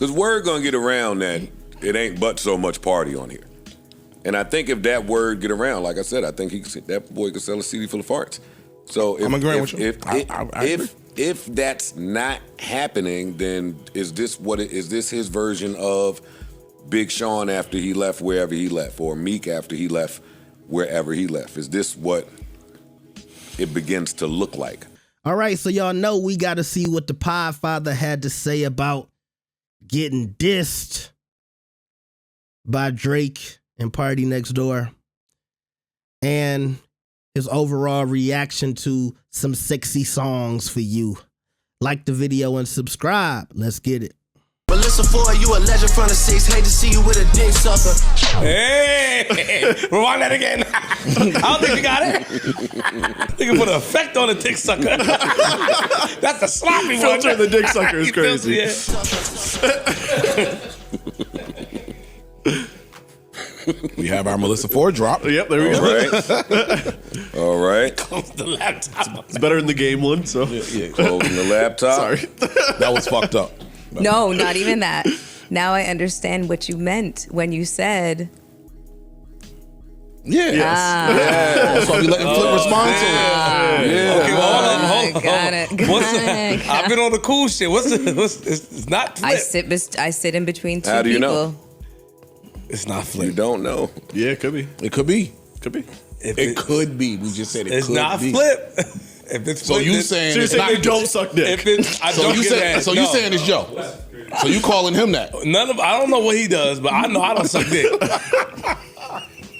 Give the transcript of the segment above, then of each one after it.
Because word gonna get around that it ain't but so much party on here. And I think if that word get around, like I said, I think that boy could sell a CD full of farts. So I'm agreeing with you. If that's not happening, then is this his version of Big Sean after he left wherever he left, or Meek after he left wherever he left? Is this what it begins to look like? All right, so y'all know we got to see what the Podfather had to say about getting dissed by Drake and PartyNextDoor, and his overall reaction to some sexy songs for you. Like the video and subscribe. Let's get it. Melissa Ford, you a legend from the 6. Hate to see you with a dick sucker. Hey, rewind that again. I don't think you got it. You can put an effect on a dick sucker. That's the sloppy one. Filter the dick sucker is crazy. We have our Melissa Ford drop. Yep, there we go. All right. Close the laptop. It's better than the game one, so. Closing the laptop. Sorry. That was fucked up. No, not even that. Now I understand what you meant when you said. Yeah. Yes. That's why we letting Flip respond to it. Yeah. Okay, hold on. Got it. I've been on the cool shit. It's not Flip. I sit in between two How do you people. know? It's not Flip. You don't know. Yeah, it could be. It could be. Could be. It could be. We just said it It's could not be. Flip. If it's So Flip, you then- saying So you're it's saying not they don't suck dick? If it's, I So don't you get saying that. so you No. saying it's Joe. So you calling him that? I don't know what he does, but I know I don't suck dick.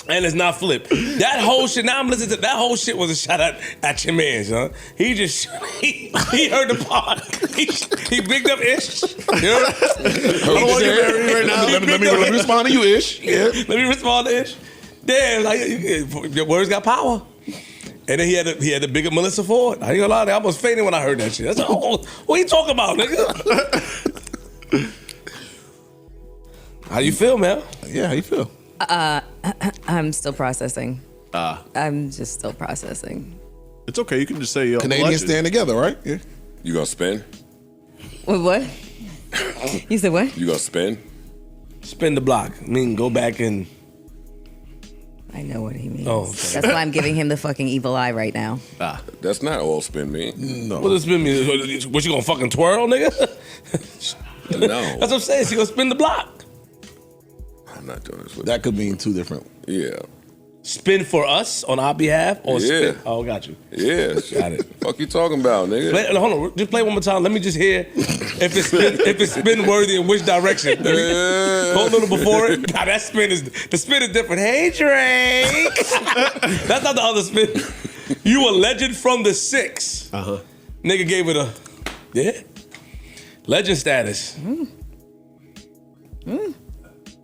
And it's not Flip. That whole shit, now I'm listening to that whole shit was a shout out at your man, son. He just, he heard the pod. He bigged up Ish. You know? I don't want to get married right now. Let me respond to you, Ish. Yeah. Let me respond to Ish. Damn, like, your words got power. And then he had to big up Melissa Ford. I ain't gonna lie, I almost fainted when I heard that shit. I said, oh, what you talking about, nigga? How you feel, man? Yeah, how you feel? I'm still processing. I'm just still processing. It's okay. You can just say Canadians stand together, right? Yeah. You gonna spin? Wait, what? You said what? You gonna spin? Spin the block. I mean, go back and... I know what he means. Oh, okay. That's why I'm giving him the fucking evil eye right now. That's not all spin mean. No. What does spin mean? What, you gonna fucking twirl, nigga? No. That's what I'm saying. She gonna spin the block. I'm not doing this with That could mean two different. Yeah. Spin for us on our behalf, or Yeah. spin? Oh, got you. Yeah. Got it. Fuck you talking about, nigga? Hold on, just play one more time. Let me just hear if it's spin worthy in which direction. Hold a little before it. Nah, the spin is different. Hey, Drake. That's not the other spin. You a legend from the 6. Nigga gave it a legend status.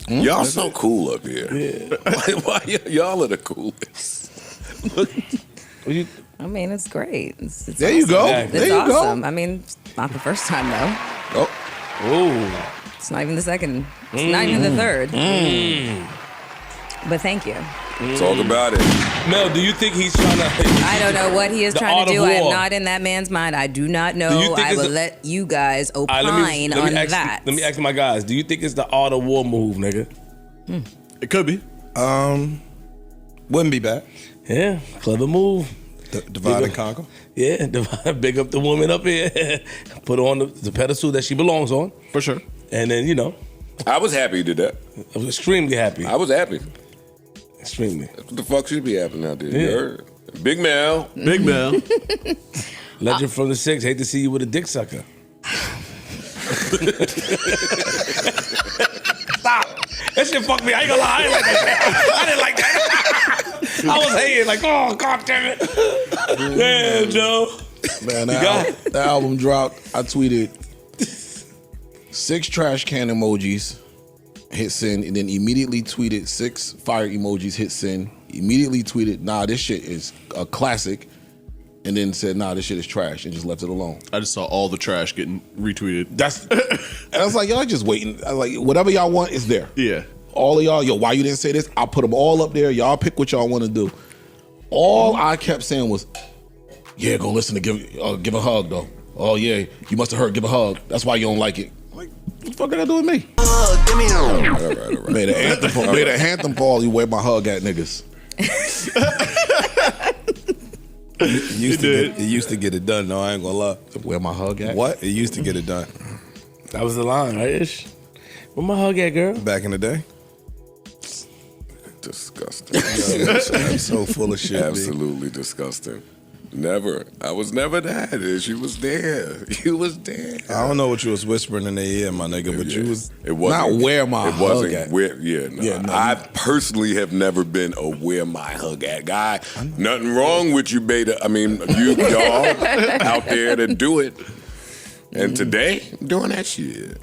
Y'all so cool up here. Yeah. why y'all are the coolest? I mean, it's great. It's There you go. Exactly. It's There you go. awesome. I mean, it's not the first time though. Oh. It's not even the second. It's not even the third. But thank you. Talk about it. Mel, do you think he's trying to... I don't know what he is The trying art to of do. I am war. not in that man's mind. I do not Do know. you think I it's will a- let you guys All right, opine on ask, that. Let me ask my guys. Do you think it's the art of war move, nigga? It could be. Wouldn't be bad. Yeah, clever move. Divide and conquer. Yeah, big up the woman up here. Put her on the pedestal that she belongs on. For sure. And then, I was happy he did that. I was extremely happy. I was happy. Extremely. That's what the fuck should be happening out there. Yeah. You heard? Big Mel. Big Mel. Legend from the 6. Hate to see you with a dick sucker. Stop. That shit fucked me. I ain't gonna lie. I didn't like that. I was hating like, oh, God damn it. Damn, Joe. Man, got the album dropped. I tweeted 6 trash can emojis, hit send, and then immediately tweeted 6 fire emojis, hit send. Immediately tweeted, nah, this shit is a classic. And then said, nah, this shit is trash, and just left it alone. I just saw all the trash getting retweeted. And I was like, y'all just waiting. I was like, whatever y'all want is there. Yeah. All of y'all, why you didn't say this? I'll put them all up there. Y'all pick what y'all want to do. All I kept saying was, yeah, go listen to give a hug though. Oh yeah, you must have heard give a hug. That's why you don't like it. Like, the fuck did I do with me? Give me a All right. Made an anthem Paul, you where my hug at, niggas. It used to get it done, no, I ain't gonna lie. Where my hug at? What? It used to get it done. That was the line, right, Ish? Where my hug at, girl? Back in the day. Disgusting. I'm so full of shit, Absolutely disgusting. Never. I was never that. She was there. You was there. I don't know what you was whispering in their ear, my nigga, but you was It wasn't Not where my it hug wasn't at. Where, yeah, no. Yeah, no. I personally have never been a where my hug at guy. Nothing wrong with you, beta. I mean, y'all out there to do it. And today, I'm doing that shit.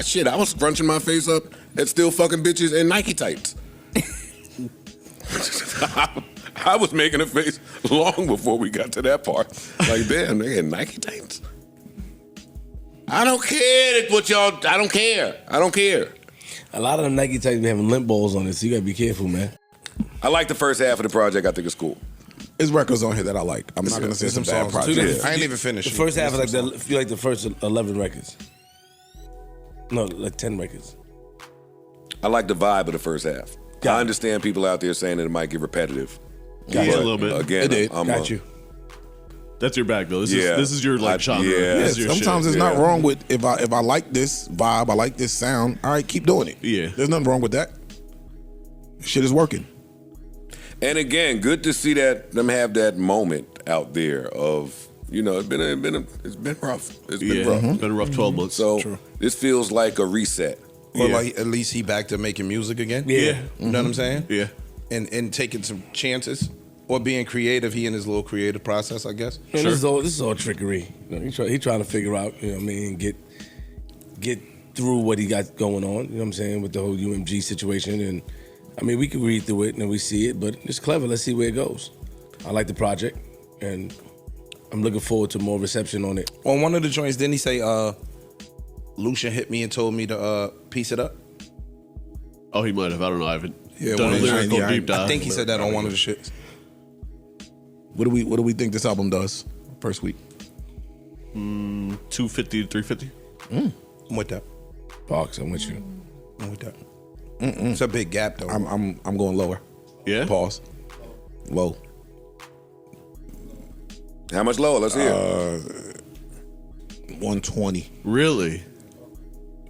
Shit, I was scrunching my face up at still fucking bitches in Nike tights. I was making a face long before we got to that part. Like, damn, they had Nike tights. I don't care what y'all. I don't care. A lot of them Nike tights be having limp balls on it, so you gotta be careful, man. I like the first half of the project. I think it's cool. There's records on here that I like. I'm not gonna say some bad projects. I ain't even finished. The first half is like if you like the first 11 records. No, like 10 records. I like the vibe of the first half. I understand people out there saying that it might get repetitive. Yeah, a little bit. Again, It did. Got you. That's your bag though. This Yeah. is your like genre. Yeah. This is your Sometimes shit. it's not wrong with if I like this vibe, I like this sound. All right, keep doing it. Yeah. There's nothing wrong with that. Shit is working. And again, good to see that them have that moment out there of it's been rough. It's been rough. It's been a rough 12 months. So this feels like a reset. Or Yeah. like at least he back to making music again. Yeah. You know what I'm saying? Yeah. And taking some chances or being creative. He in his little creative process, I guess. Man, this is all trickery. He trying to figure out, you know what I mean, get through what he got going on, you know what I'm saying, with the whole UMG situation. And I mean, we can read through it and we see it, but it's clever. Let's see where it goes. I like the project, and I'm looking forward to more reception on it. On one of the joints, didn't he say, Lucian hit me and told me to piece it up? Oh, he might have. I don't know. I haven't Yeah, done a one of the- lyrical yeah, deep dive. I think he said that on one of the shits. What do we think this album does first week? 250 to 350. I'm with that. Box, I'm with you. I'm with that. It's a big gap though. I'm going lower. Yeah. Pause. Low. How much lower? Let's hear. 120. Really?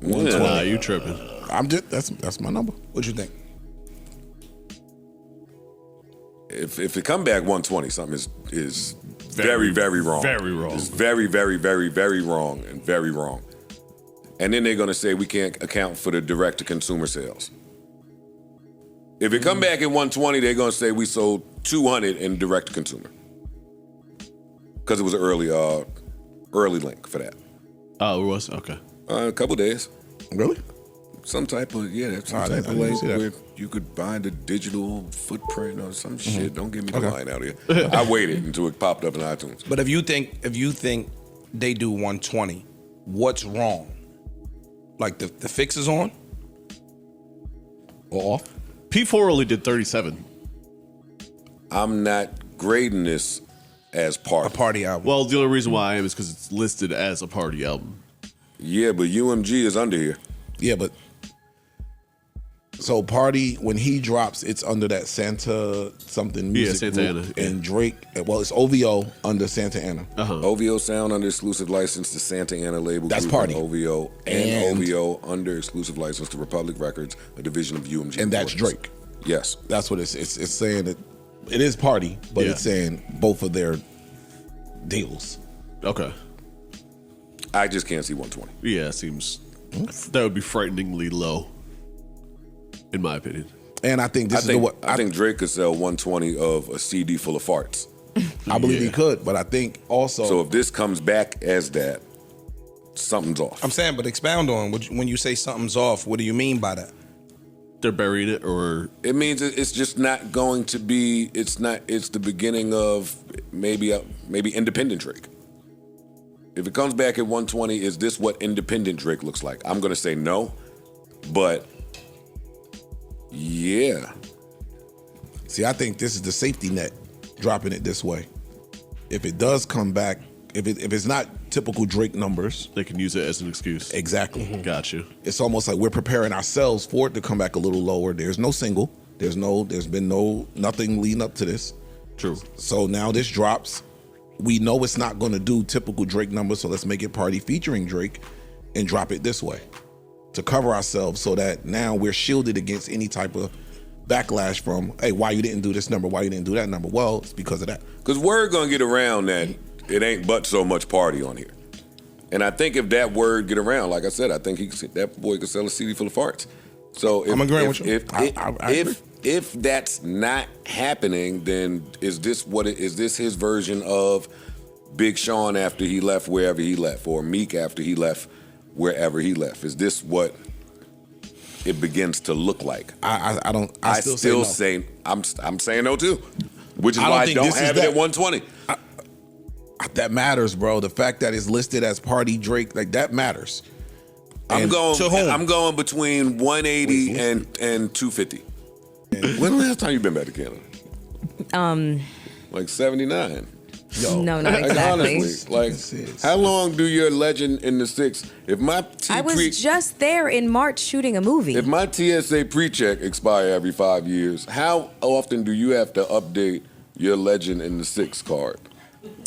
Yeah. Nah, you tripping. I'm just that's my number. What you think? If it come back 120, something is very, very wrong. Very wrong. It's very, very, very, very wrong and very wrong. And then they're gonna say we can't account for the direct to consumer sales. If it come back at 120, they're gonna say we sold 200 in direct to consumer. Because it was an early link for that. Oh, it was? Okay. A couple days. Really? Some type of that's some I type didn't of link see that. where you could buy the digital footprint or some shit. Don't give me the line out here. I waited until it popped up in iTunes. But if you think they do 120, what's wrong? Like the fix is on? Or off? P4 only did 37. I'm not grading this as A part. party album. Well, the only reason why I am is because it's listed as a party album. Yeah, but UMG is under here. Yeah, but so Party, when he drops, it's under that Santa something music Santa group. Ana, yeah. And Drake, well, it's OVO under Santa Ana. OVO Sound under exclusive license to Santa Ana label. That's group, Party. And OVO and OVO under exclusive license to Republic Records, a division of UMG. And that's Recordings. Drake. Yes. That's what it's saying that it is Party, but Yeah. it's saying both of their deals. Okay. I just can't see 120. Yeah, it seems that would be frighteningly low, in my opinion. And I think this I think Drake could sell 120 of a CD full of farts. I believe he could, but I think also So if this comes back as that, something's off. I'm saying, but expound on when you say something's off, what do you mean by that? They're burying it, or It means it's just not going to be. It's the beginning of maybe independent Drake. If it comes back at 120, is this what independent Drake looks like? I'm gonna say no, but yeah, see, I think this is the safety net, dropping it this way. If it does come back, if it's not typical Drake numbers. They can use it as an excuse. Exactly. Got you. It's almost like we're preparing ourselves for it to come back a little lower. There's no single. There's been nothing leading up to this. True. So now this drops. We know it's not going to do typical Drake numbers, so let's make it Party featuring Drake and drop it this way to cover ourselves so that now we're shielded against any type of backlash from, hey, why you didn't do this number? Why you didn't do that number? Well, it's because of that. Because word going to get around that it ain't but so much Party on here. And I think if that word get around, like I said, I think that boy could sell a CD full of farts. So I'm agreeing with you. If that's not happening, then is this his version of Big Sean after he left wherever he left, or Meek after he left wherever he left? Is this what it begins to look like? I still say I'm saying no too, which is I don't why I think don't this is have it that. at 120. that matters, bro. The fact that it's listed as Party Drake, like that matters. I'm going to whom? I'm going between 180 and 250. When the last time you been back to Canada? Like 79. Yo, No, not exactly. Honestly, like, how long do your Legend in the Six? If my I was just there in March shooting a movie. if my TSA pre-check expire every 5 years, how often do you have to update your Legend in the Six card?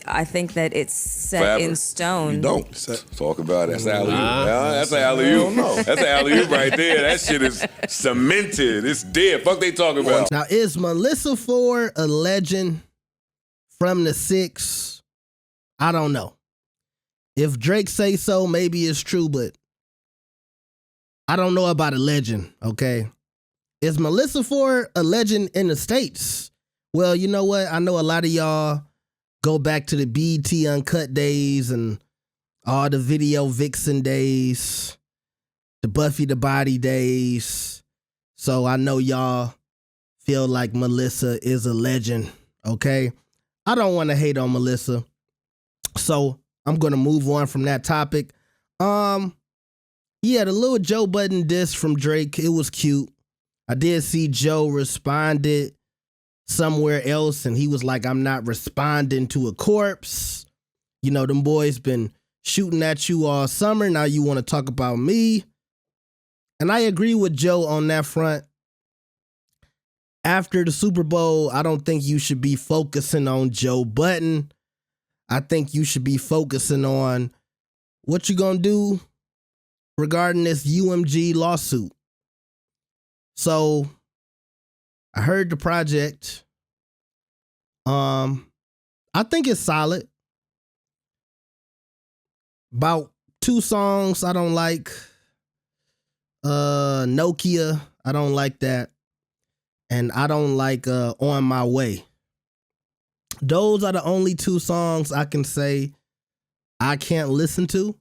I think that it's set Forever. in stone. You don't. Talk about it. That's alley-oop. That's alley-oop. That's alley-oop right there. That shit is cemented. It's dead. Fuck they talking about. Now, is Melissa Ford a legend from the Six? I don't know. If Drake say so, maybe it's true, but I don't know about a legend, okay? Is Melissa Ford a legend in the States? Well, you know what? I know a lot of y'all go back to the BET Uncut days and all the Video Vixen days, the Buffy the Body days. So I know y'all feel like Melissa is a legend, okay? I don't want to hate on Melissa. So I'm going to move on from that topic. Yeah, the little Joe Budden diss from Drake, it was cute. I did see Joe responded somewhere else, and he was like, I'm not responding to a corpse. You know, them boys been shooting at you all summer. Now you want to talk about me. And I agree with Joe on that front. After the Super Bowl, I don't think you should be focusing on Joe Budden. I think you should be focusing on what you gonna do regarding this UMG lawsuit. So I heard the project. I think it's solid. About 2 songs I don't like. Nokia, I don't like that. And I don't like On My Way. Those are the only 2 songs I can say I can't listen to.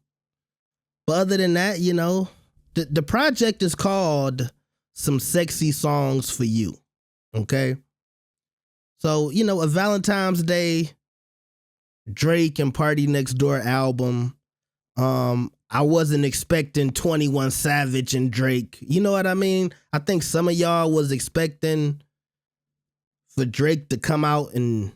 But other than that, you know, the project is called Some Sexy Songs for You. Okay? So, you know, a Valentine's Day Drake and PartyNextDoor album. I wasn't expecting 21 Savage and Drake. You know what I mean? I think some of y'all was expecting for Drake to come out and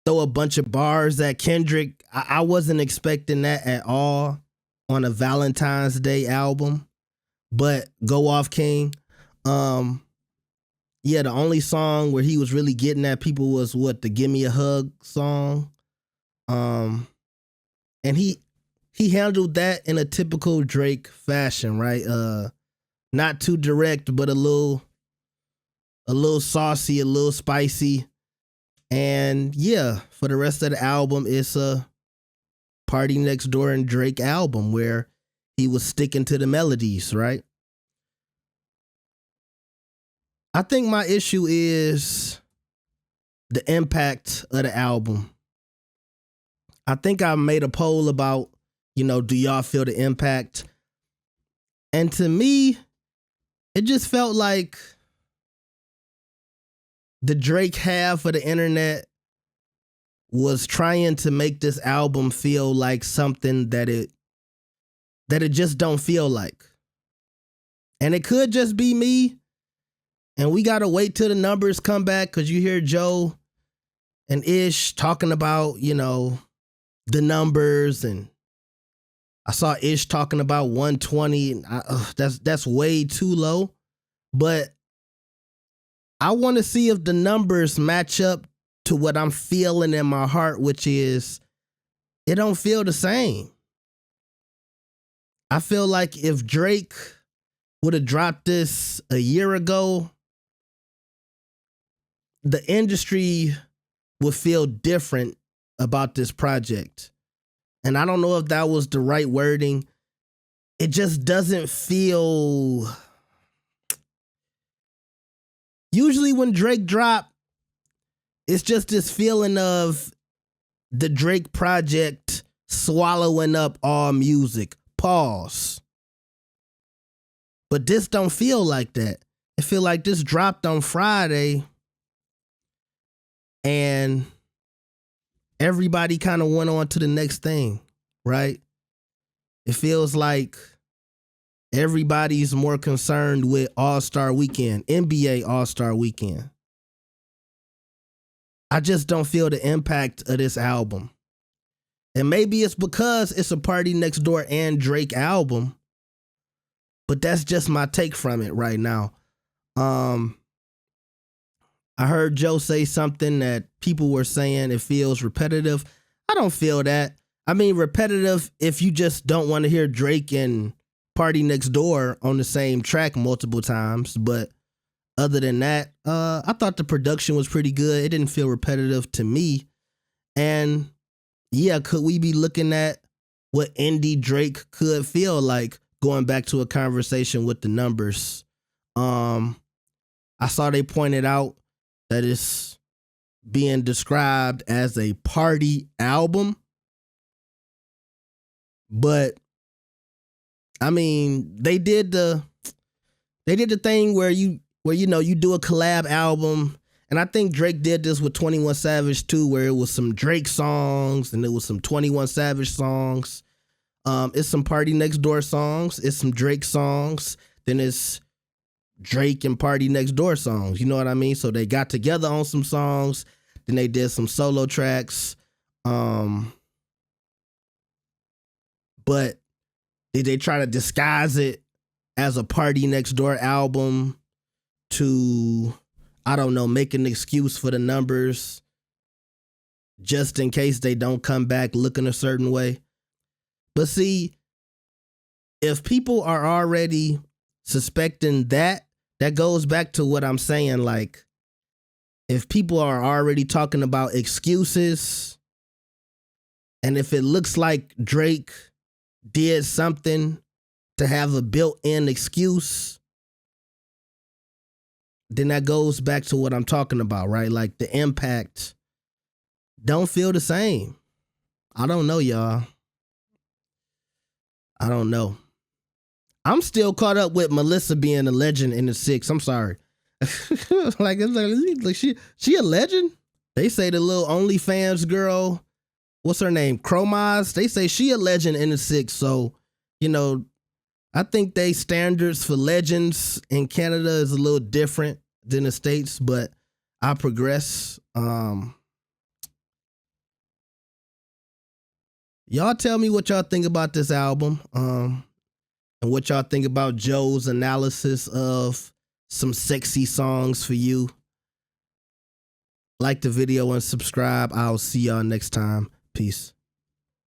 throw a bunch of bars at Kendrick. I wasn't expecting that at all on a Valentine's Day album. But Go Off King. Yeah, the only song where he was really getting at people was the Give Me a Hug song. And he handled that in a typical Drake fashion, right? Not too direct, but a little saucy, a little spicy. And yeah, for the rest of the album, it's a PartyNextDoor and Drake album where he was sticking to the melodies, right? I think my issue is the impact of the album. I think I made a poll about, you know, do y'all feel the impact? And to me, it just felt like the Drake half of the internet was trying to make this album feel like something that it just don't feel like. And it could just be me. And we got to wait till the numbers come back, because you hear Joe and Ish talking about, you know, the numbers, and I saw Ish talking about 120, and that's way too low. But I want to see if the numbers match up to what I'm feeling in my heart, which is it don't feel the same. I feel like if Drake would have dropped this a year ago, the industry would feel different about this project. And I don't know if that was the right wording. It just doesn't feel... Usually when Drake drop, it's just this feeling of the Drake project swallowing up all music. Pause. But this don't feel like that. It feel like this dropped on Friday and everybody kind of went on to the next thing, right? It feels like everybody's more concerned with All-Star Weekend, NBA All-Star Weekend. I just don't feel the impact of this album. And maybe it's because it's a PartyNextDoor and Drake album, but that's just my take from it right now. I heard Joe say something that people were saying it feels repetitive. I don't feel that. I mean, repetitive if you just don't want to hear Drake and PartyNextDoor on the same track multiple times. But other than that, I thought the production was pretty good. It didn't feel repetitive to me. And yeah, could we be looking at what indie Drake could feel like, going back to a conversation with the numbers? I saw they pointed out that it's being described as a party album. But I mean, they did the thing where you do a collab album, and I think Drake did this with 21 Savage too, where it was some Drake songs and it was some 21 Savage songs. It's some PartyNextDoor songs, it's some Drake songs, then it's Drake and PartyNextDoor songs. You know what I mean? So they got together on some songs, then they did some solo tracks. But did they try to disguise it as a PartyNextDoor album to, I don't know, make an excuse for the numbers just in case they don't come back looking a certain way? But see, if people are already suspecting that goes back to what I'm saying. Like, if people are already talking about excuses, and if it looks like Drake did something to have a built-in excuse, then that goes back to what I'm talking about, right? Like, the impact don't feel the same. I don't know, y'all. I don't know. I'm still caught up with Melissa being a legend in the 6. I'm sorry. like she a legend? They say the little OnlyFans girl, what's her name? Chromaz. They say she a legend in the 6. So, you know, I think they standards for legends in Canada is a little different than the States, but I progress. Y'all tell me what y'all think about this album. And what y'all think about Joe's analysis of some sexy songs for you. Like the video and subscribe. I'll see y'all next time. Peace.